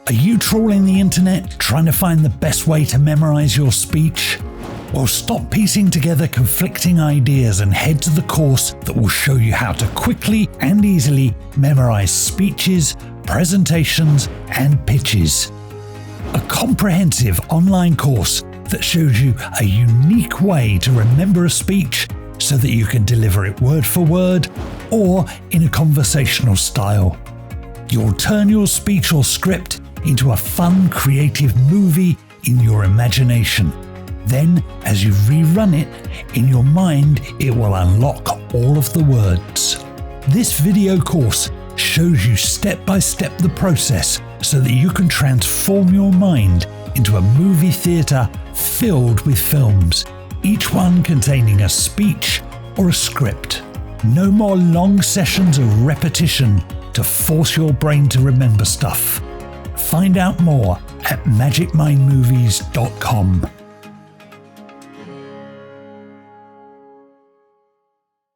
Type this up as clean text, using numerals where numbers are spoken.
Are you trawling the internet trying to find the best way to memorize your speech? Well, stop piecing together conflicting ideas and head to the course that will show you how to quickly and easily memorize speeches, presentations, and pitches. A comprehensive online course that shows you a unique way to remember a speech so that you can deliver it word for word or in a conversational style. You'll turn your speech or script into a fun, creative movie in your imagination. Then, as you rerun it, in your mind, it will unlock all of the words. This video course shows you step by step the process so that you can transform your mind into a movie theatre filled with films, each one containing a speech or a script. No more long sessions of repetition to force your brain to remember stuff. Find out more at magicmindmovies.com.